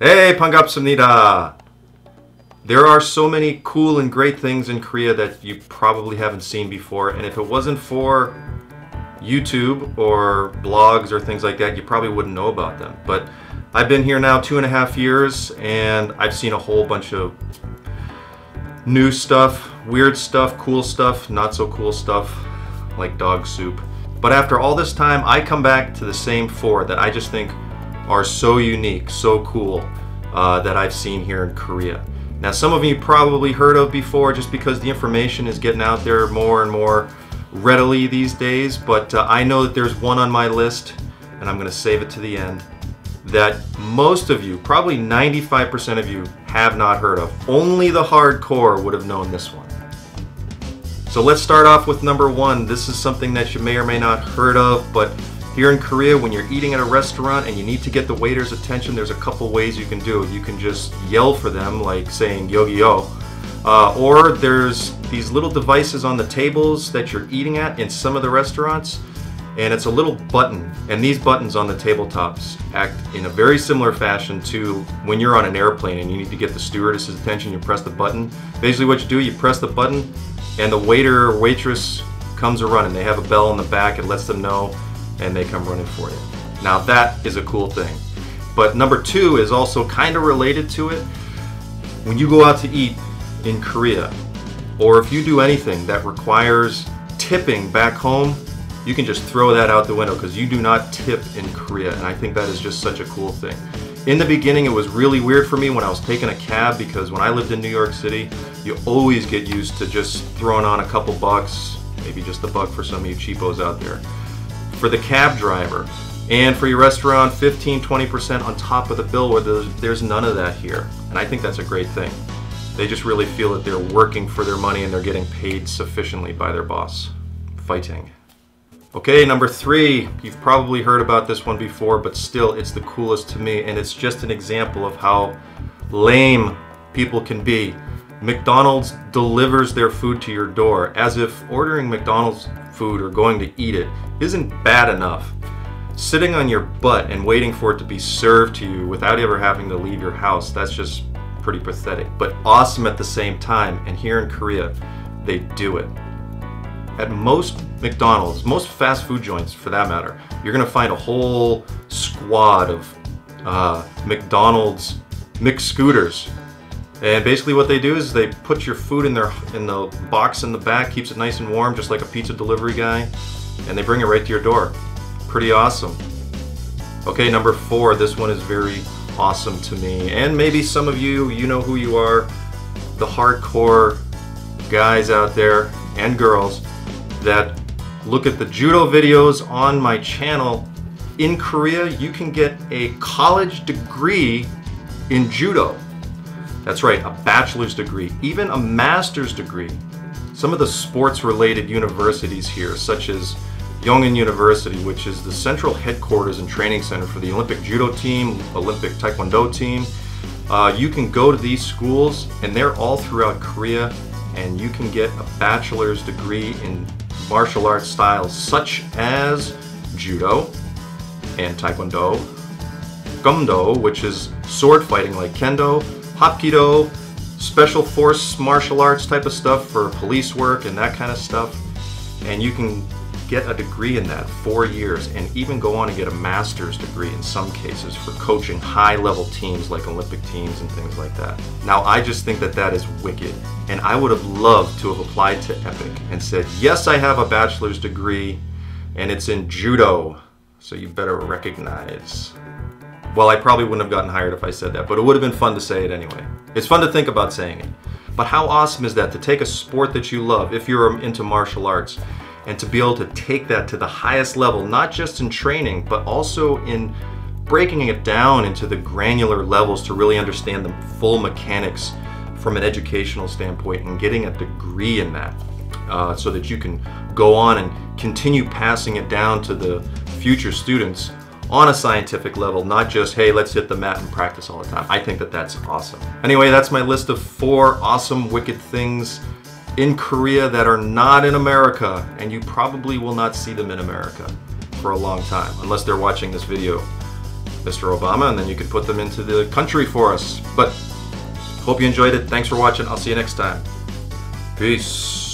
Hey, 반갑습니다. There are so many cool and great things in Korea that you probably haven't seen before, and if it wasn't for YouTube or blogs or things like that, you probably wouldn't know about them. But I've been here now 2.5 years, and I've seen a whole bunch of new stuff, weird stuff, cool stuff, not so cool stuff, like dog soup. But after all this time, I come back to the same four that I just think are so unique, so cool, that I've seen here in Korea. Now, some of you probably heard of before just because the information is getting out there more and more readily these days, but I know that there's one on my list, and I'm going to save it to the end, that most of you, probably 95% of you, have not heard of. Only the hardcore would have known this one. So let's start off with number one. This is something that you may or may not heard of, but here in Korea, when you're eating at a restaurant and you need to get the waiter's attention, there's a couple ways you can do it. You can just yell for them, like saying "Yogi-yo," or there's these little devices on the tables that you're eating at in some of the restaurants, and it's a little button, and these buttons on the tabletops act in a very similar fashion to when you're on an airplane and you need to get the stewardess's attention. You press the button. Basically what you do, you press the button and the waiter or waitress comes running. They have a bell in the back, it lets them know, and they come running for you. Now that is a cool thing. But number two is also kind of related to it. When you go out to eat in Korea, or if you do anything that requires tipping back home, you can just throw that out the window because you do not tip in Korea, and I think that is just such a cool thing. In the beginning, it was really weird for me when I was taking a cab, because when I lived in New York City, you always get used to just throwing on a couple bucks, maybe just a buck for some of you cheapos out there, for the cab driver, and for your restaurant, 15-20% on top of the bill, where there's none of that here. And I think that's a great thing. They just really feel that they're working for their money and they're getting paid sufficiently by their boss. Fighting. Okay, number three, you've probably heard about this one before, but still it's the coolest to me, and it's just an example of how lame people can be. McDonald's delivers their food to your door, as if ordering McDonald's food or going to eat it isn't bad enough. Sitting on your butt and waiting for it to be served to you without ever having to leave your house, that's just pretty pathetic, but awesome at the same time. And here in Korea, they do it. At most McDonald's, most fast food joints for that matter, you're gonna find a whole squad of McDonald's McScooters. And basically what they do is they put your food in the box in the back, keeps it nice and warm, just like a pizza delivery guy, and they bring it right to your door. Pretty awesome. Okay, number four, this one is very awesome to me, and maybe some of you, you know who you are, the hardcore guys out there and girls that look at the judo videos on my channel. In Korea, you can get a college degree in judo. That's right, a bachelor's degree, even a master's degree. Some of the sports-related universities here, such as Yongin University, which is the central headquarters and training center for the Olympic judo team, Olympic taekwondo team, you can go to these schools, and they're all throughout Korea, and you can get a bachelor's degree in martial arts styles such as judo and taekwondo, gumdo, which is sword fighting like kendo, hapkido, special force martial arts type of stuff for police work and that kind of stuff. And you can get a degree in that, 4 years, and even go on and get a master's degree in some cases for coaching high-level teams like Olympic teams and things like that. Now, I just think that that is wicked, and I would have loved to have applied to Epic and said, yes, I have a bachelor's degree, and it's in judo, so you better recognize. Well, I probably wouldn't have gotten hired if I said that, but it would have been fun to say it anyway. It's fun to think about saying it. But how awesome is that, to take a sport that you love, if you're into martial arts, and to be able to take that to the highest level, not just in training, but also in breaking it down into the granular levels to really understand the full mechanics from an educational standpoint, and getting a degree in that, so that you can go on and continue passing it down to the future students on a scientific level, not just, hey, let's hit the mat and practice all the time. I think that that's awesome. Anyway, that's my list of 4 awesome, wicked things in Korea that are not in America, and you probably will not see them in America for a long time, unless they're watching this video Mr. Obama, and then you could put them into the country for us. But hope you enjoyed it. Thanks for watching. I'll see you next time. Peace.